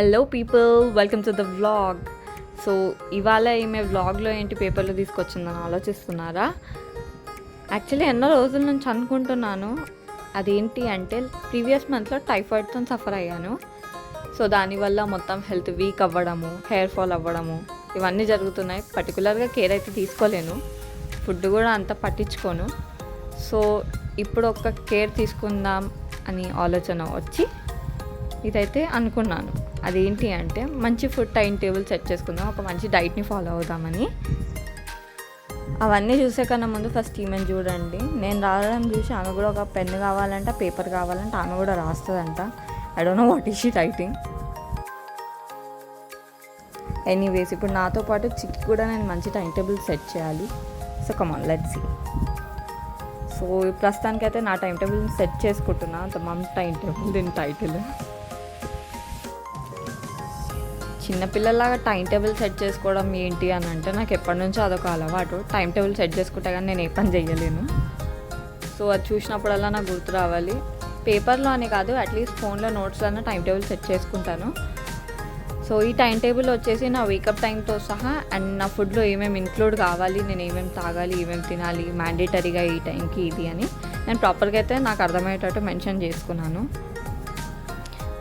Hello people, welcome to the vlog. So ఇవాళ ఈమె వ్లాగ్లో ఏంటి పేపర్లో తీసుకొచ్చిందని ఆలోచిస్తున్నారా? యాక్చువల్లీ ఎన్నో రోజుల నుంచి అనుకుంటున్నాను. అదేంటి అంటే ప్రీవియస్ మంత్లో టైఫాయిడ్తో సఫర్ అయ్యాను. సో దానివల్ల మొత్తం హెల్త్ వీక్ అవ్వడము, హెయిర్ ఫాల్ అవ్వడము ఇవన్నీ జరుగుతున్నాయి. పర్టికులర్గా కేర్ అయితే తీసుకోలేను, ఫుడ్ కూడా అంత పట్టించుకోను. సో ఇప్పుడు ఒక కేర్ తీసుకుందాం అని ఆలోచన వచ్చి ఇదైతే అనుకున్నాను. అదేంటి అంటే మంచి ఫుడ్ టైం టేబుల్ సెట్ చేసుకుందాం, ఒక మంచి డైట్ని ఫాలో అవుదామని. అవన్నీ చూసే కన్నా ముందు ఫస్ట్ ఈమెను చూడండి. నేను రాయడం చూసి ఆమె కూడా ఒక పెన్ కావాలంట, పేపర్ కావాలంట, ఆమె కూడా రాస్తుందంట. I don't know what is she writing. Anyways, ఇప్పుడు నాతో పాటు చిక్కి కూడా నేను మంచి టైం టేబుల్ సెట్ చేయాలి. So come on, let's see. So ప్రస్తుతానికైతే నా టైం టేబుల్ని సెట్ చేసుకుంటున్నా. ద మమ్ టైం టేబుల్ దీని టైటిల్. చిన్నపిల్లలాగా టైం టేబుల్ సెట్ చేసుకోవడం ఏంటి అని అంటే నాకు ఎప్పటి నుంచో అదొక అలవాటు. టైం టేబుల్ సెట్ చేసుకుంటే కానీ నేను ఏ పని చేయలేను. సో అది చూసినప్పుడల్లా నాకు గుర్తు రావాలి. పేపర్లో అని కాదు, అట్లీస్ట్ ఫోన్లో నోట్స్లో టైం టేబుల్ సెట్ చేసుకుంటాను. సో ఈ టైం టేబుల్ వచ్చేసి నా వేకప్ టైంతో సహా అండ్ నా ఫుడ్లో ఏమేమి ఇంక్లూడ్ కావాలి, నేను ఏమేమి తాగాలి, ఏమేమి తినాలి, మ్యాండేటరీగా ఈ టైంకి ఇది అని నేను ప్రాపర్గా అయితే నాకు అర్థమయ్యేటట్టు మెన్షన్ చేసుకున్నాను.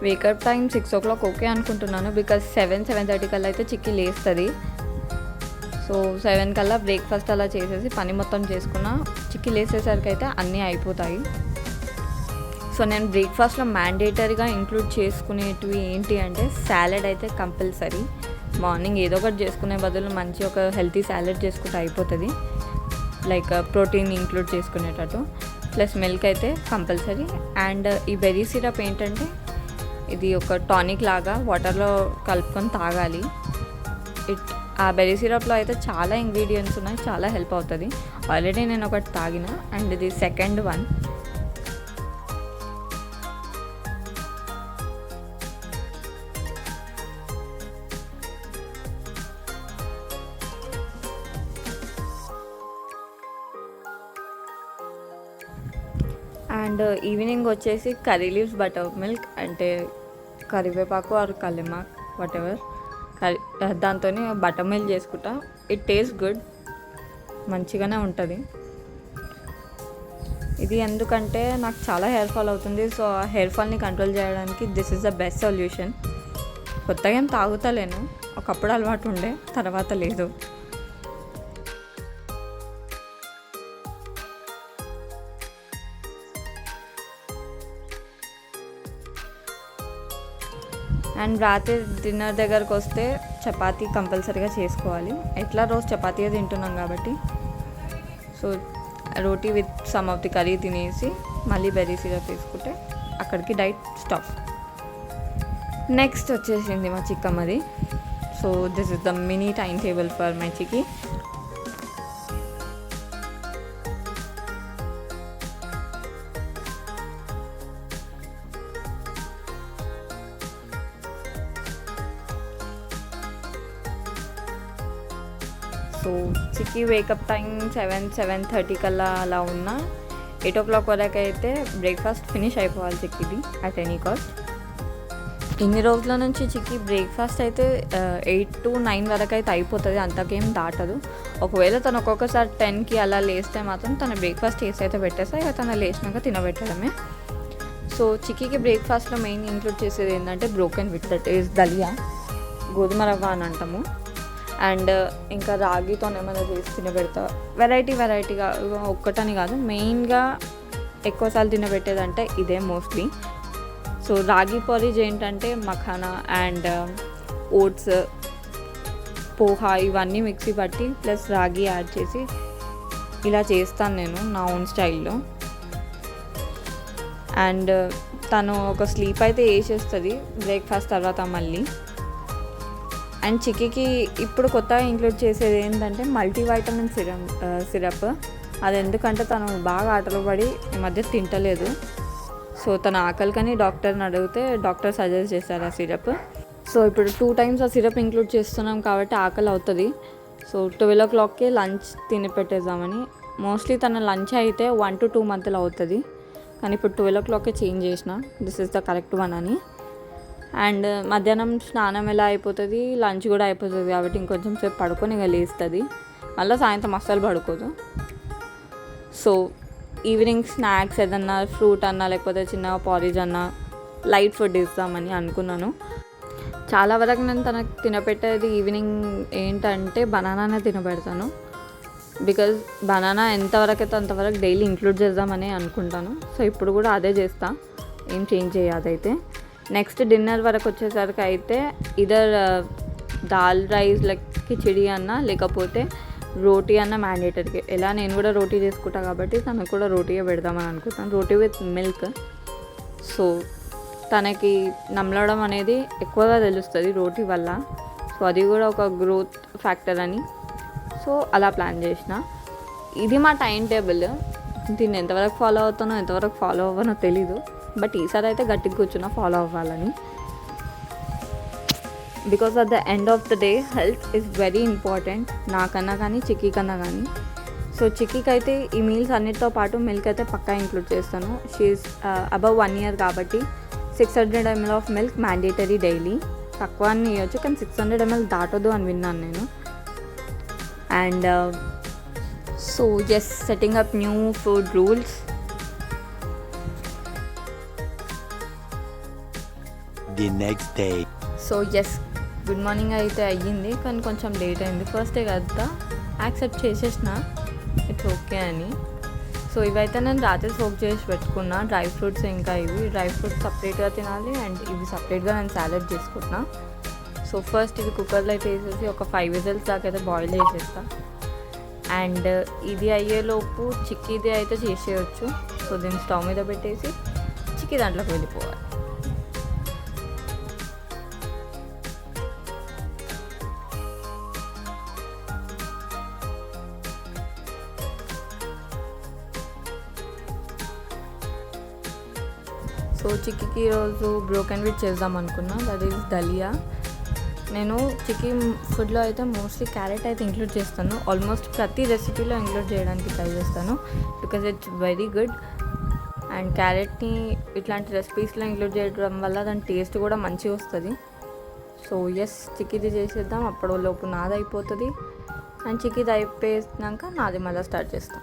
వేకప్ టైం 6 o'clock ఓకే అనుకుంటున్నాను, బికాజ్ 7-7:30 కల్లా అయితే చిక్కి లేస్తుంది. సో 7 కల్లా బ్రేక్ఫాస్ట్ అలా చేసేసి పని మొత్తం చేసుకున్న చిక్కి లేసేసరికి అయితే అన్నీ అయిపోతాయి. సో నేను బ్రేక్ఫాస్ట్లో మ్యాండేటరీగా ఇంక్లూడ్ చేసుకునేటివి ఏంటి అంటే సాలెడ్ అయితే కంపల్సరీ. మార్నింగ్ ఏదో ఒకటి చేసుకునే బదులు మంచి ఒక హెల్తీ సాలెడ్ చేసుకుంటే అయిపోతుంది, లైక్ ప్రోటీన్ ఇంక్లూడ్ చేసుకునేటట్టు. ప్లస్ మిల్క్ అయితే కంపల్సరీ. అండ్ ఈ బెర్రీ సిరప్ ఏంటంటే ఇది ఒక టానిక్ లాగా వాటర్లో కలుపుకొని తాగాలి. ఆ బెర్రీ సిరప్లో అయితే చాలా ఇంగ్రీడియంట్స్ ఉన్నాయి, చాలా హెల్ప్ అవుతుంది. ఆల్రెడీ నేను ఒకటి తాగిన అండ్ ఇది సెకండ్ వన్. అండ్ ఈవినింగ్ వచ్చేసి కర్రీ లీవ్స్ బటర్ మిల్క్, అంటే కరివేపాకు ఆర్ కల్లిమాక్ వాట్ ఎవర్, దాంతో బటర్ మిల్క్ చేసుకుంటా. ఇట్ టేస్ట్ గుడ్, మంచిగానే ఉంటుంది. ఇది ఎందుకంటే నాకు చాలా హెయిర్ ఫాల్ అవుతుంది. సో ఆ హెయిర్ ఫాల్ని కంట్రోల్ చేయడానికి this is the best solution. కొత్తగా ఏం తాగుతలేను, ఒకప్పుడు అలవాటు ఉండే, తర్వాత లేదు. అండ్ రాత్రి డిన్నర్ దగ్గరకు వస్తే చపాతీ కంపల్సరీగా చేసుకోవాలి. ఎట్లా రోజు చపాతీయే తింటున్నాం కాబట్టి. So roti with some of the curry తినేసి మళ్ళీ బెర్రీ సిరప్ తీసుకుంటే అక్కడికి డైట్ స్టాప్. నెక్స్ట్ వచ్చేసింది మా చిక్కమ్మది. So this is the mini time table for my Chiki. So Chikki wake up time 7-7:30 కల్లా అలా ఉన్న 8 o'clock వరకు అయితే బ్రేక్ఫాస్ట్ ఫినిష్ అయిపోవాలి చిక్కిది అట్ ఎనీ కాస్ట్. ఇన్ని రోజుల నుంచి చిక్కి బ్రేక్ఫాస్ట్ అయితే 8 to 9 వరకు అయితే అయిపోతుంది, అంతకేం దాటదు. ఒకవేళ తను ఒక్కొక్కసారి 10కి అలా లేస్తే మాత్రం తన బ్రేక్ఫాస్ట్ చేసి అయితే పెట్టేస్తా, ఇక తను లేచినాక తినబెట్టడమే. సో చిక్కికి బ్రేక్ఫాస్ట్లో మెయిన్ ఇంక్లూడ్ చేసేది ఏంటంటే broken with, that is dalia, గోధుమ రవ్వ అని అంటాము. అండ్ ఇంకా రాగితో ఏమైనా చేసి తినబెడతా. వెరైటీగా ఒక్కటని కాదు, మెయిన్గా ఎక్కువసార్లు తినబెట్టేదంటే ఇదే మోస్ట్లీ. సో రాగి పొరిజ్ ఏంటంటే మఖానా అండ్ ఓట్స్, పోహా ఇవన్నీ మిక్సీ పట్టి ప్లస్ రాగి యాడ్ చేసి ఇలా చేస్తాను నేను నా ఓన్ స్టైల్లో. అండ్ తను ఒక స్లీప్ అయితే వేసేస్తుంది బ్రేక్ఫాస్ట్ తర్వాత మళ్ళీ. అండ్ చిక్కికి ఇప్పుడు కొత్తగా ఇంక్లూడ్ చేసేది ఏంటంటే మల్టీవైటమిన్ సిరప్. అది ఎందుకంటే తను బాగా ఆటలు పడి ఈ మధ్య తింటలేదు. సో తన ఆకలికని డాక్టర్ని అడిగితే డాక్టర్ సజెస్ట్ చేశారు ఆ సిరప్. సో ఇప్పుడు 2 times ఆ సిరప్ ఇంక్లూడ్ చేస్తున్నాం కాబట్టి ఆకలి అవుతుంది. సో 12 o'clockకి లంచ్ తిని పెట్టేద్దామని. మోస్ట్లీ తన లంచ్ అయితే 1 to 2 months అవుతుంది, కానీ ఇప్పుడు 12 o'clockకే చేంజ్ చేసిన, this is the correct one అని. అండ్ మధ్యాహ్నం స్నానం ఎలా అయిపోతుంది, లంచ్ కూడా అయిపోతుంది కాబట్టి ఇంకొంచెం సేపు పడుకొని ఇక లేస్తుంది. మళ్ళీ సాయంత్రం అస్సలు పడుకోదు. సో ఈవినింగ్ స్నాక్స్ ఏదన్నా ఫ్రూట్ అన్నా లేకపోతే చిన్న పారేజ్ అన్నా లైట్ ఫుడ్ ఇస్తామని అనుకున్నాను. చాలా వరకు నేను తనకు తినపెట్టేది ఈవినింగ్ ఏంటంటే బనానానే తినబెడతాను. బికాజ్ బనానా ఎంతవరకు అయితే అంతవరకు డైలీ ఇంక్లూడ్ చేద్దామని అనుకుంటాను. సో ఇప్పుడు కూడా అదే చేస్తా, ఏం చేంజ్ చేయదైతే. నెక్స్ట్ డిన్నర్ వరకు వచ్చేసరికి అయితే either dal rice like khichdi అన్న లేకపోతే రోటీ అన్న మ్యాండేటరీకి. ఎలా నేను కూడా రోటీ చేసుకుంటా కాబట్టి తనకు కూడా రోటీయే పెడదామని అనుకుంటాను, రోటీ విత్ మిల్క్. సో తనకి నమలడం అనేది ఎక్కువగా తెలుస్తుంది రోటీ వల్ల. సో అది కూడా ఒక గ్రోత్ ఫ్యాక్టర్ అని సో అలా ప్లాన్ చేసిన. ఇది మా టైం టేబుల్. దీన్ని ఎంతవరకు ఫాలో అవుతానో ఎంతవరకు ఫాలో అవ్వనో తెలీదు, బట్ ఈసారి అయితే గట్టిగా కూర్చున్నా ఫాలో అవ్వాలని. Because at the end of the day health is very important, నాకన్నా కానీ చిక్కీ కన్నా కానీ. సో చిక్కీకి అయితే ఈ మీల్స్ అన్నిటితో పాటు మిల్క్ అయితే పక్కా ఇంక్లూడ్ చేస్తాను. షీఈస్ అబవ్ 1 year కాబట్టి 600 ml of milk mandatory daily. తక్కువ అని ఇవ్వచ్చు కానీ 600 ml దాటదు అని విన్నాను నేను. And so just setting up new food rules. The next day. So yes good morning అయితే అయ్యింది కానీ కొంచెం లేట్ అయింది. ఫస్ట్ డే కదా యాక్సెప్ట్ చేసేసిన, ఇట్స్ ఓకే అని. సో ఇవైతే నేను రాత్రి సోక్ చేసి పెట్టుకున్నా, డ్రై ఫ్రూట్స్. ఇంకా ఇవి డ్రై ఫ్రూట్స్ సపరేట్గా తినాలి అండ్ ఇవి సపరేట్గా నేను సాలెడ్ చేసుకుంటున్నా. సో ఫస్ట్ ఇది కుక్కర్లో అయితే వేసేసి ఒక 5 whistles దాకా అయితే బాయిల్ చేసేస్తా. అండ్ ఇది అయ్యేలోపు చిక్కీది అయితే చేసేయచ్చు. సో దీన్ని స్టవ్ మీద పెట్టేసి చిక్కీ దాంట్లోకి వెళ్ళిపోవాలి. సో చిక్కీకి ఈరోజు బ్రోకెన్ వీట్ చేద్దాం అనుకున్నా, దట్ ఈస్ దలియా. నేను చిక్కీ ఫుడ్లో అయితే మోస్ట్లీ క్యారెట్ అయితే ఇంక్లూడ్ చేస్తాను. ఆల్మోస్ట్ ప్రతి రెసిపీలో ఇంక్లూడ్ చేయడానికి ట్రై చేస్తాను because it's very good. And క్యారెట్ని ఇట్లాంటి రెసిపీస్లో ఇంక్లూడ్ చేయడం వల్ల దాని టేస్ట్ కూడా మంచిగా వస్తుంది. సో ఎస్ చిక్కీది చేసేద్దాం, అప్పుడు లోపు నాది అయిపోతుంది. అండ్ చిక్కీది అయిపోయినాక నాది మళ్ళీ స్టార్ట్ చేస్తాం.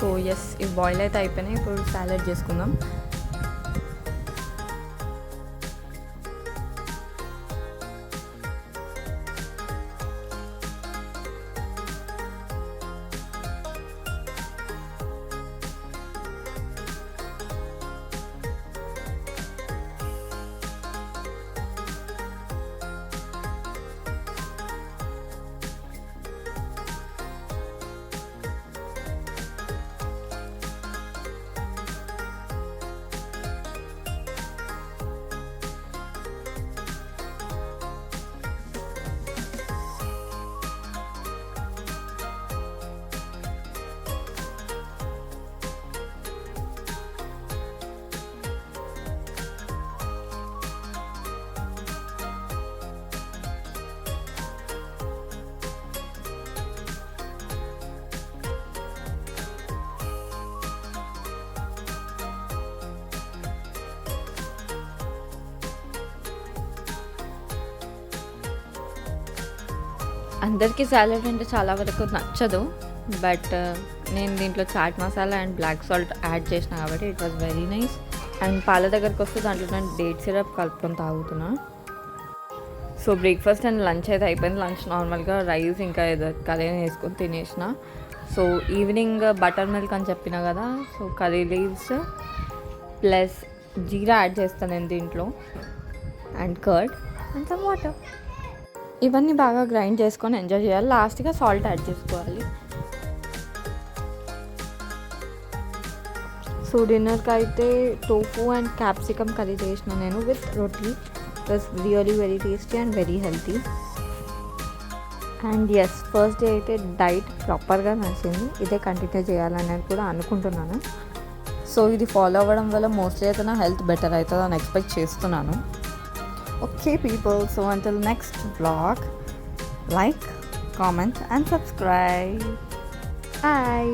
సో ఎస్ ఇవి బాయిల్ అయితే అయిపోయినాయి, ఇప్పుడు సాలెడ్ చేసుకుందాం. అందరికీ సాలెడ్ అంటే చాలా వరకు నచ్చదు, బట్ నేను దీంట్లో chaat masala and black salt add చేసిన కాబట్టి it was very nice. And పాల దగ్గరికి వస్తే దాంట్లో నేను డేట్ సిరప్ కలుపుకొని తాగుతున్నా. సో బ్రేక్ఫాస్ట్ అండ్ లంచ్ అయితే అయిపోయింది. లంచ్ నార్మల్గా రైస్ ఇంకా ఏదో కర్రీ వేసుకొని తినేసిన. సో ఈవినింగ్ బటర్ మిల్క్ అని చెప్పిన కదా, సో కర్రీ లీవ్స్ ప్లస్ జీరా యాడ్ చేస్తాను నేను దీంట్లో. And curd and some water. ఇవన్నీ బాగా గ్రైండ్ చేసుకొని ఎంజాయ్ చేయాలి. లాస్ట్గా సాల్ట్ యాడ్ చేసుకోవాలి. సో డిన్నర్కి అయితే టోఫు అండ్ క్యాప్సికమ్ కర్రీ చేసిన నేను with roti. It was really very tasty and very healthy. And yes, first day అయితే డైట్ ప్రాపర్గా నడిచింది. ఇదే కంటిన్యూ చేయాలని కూడా అనుకుంటున్నాను. సో ఇది ఫాలో అవ్వడం వల్ల మోస్ట్లీ అయితే నా హెల్త్ బెటర్ అవుతుంది అని ఎక్స్పెక్ట్ చేస్తున్నాను. Okay people, so until next blog, like, comment and subscribe. Bye.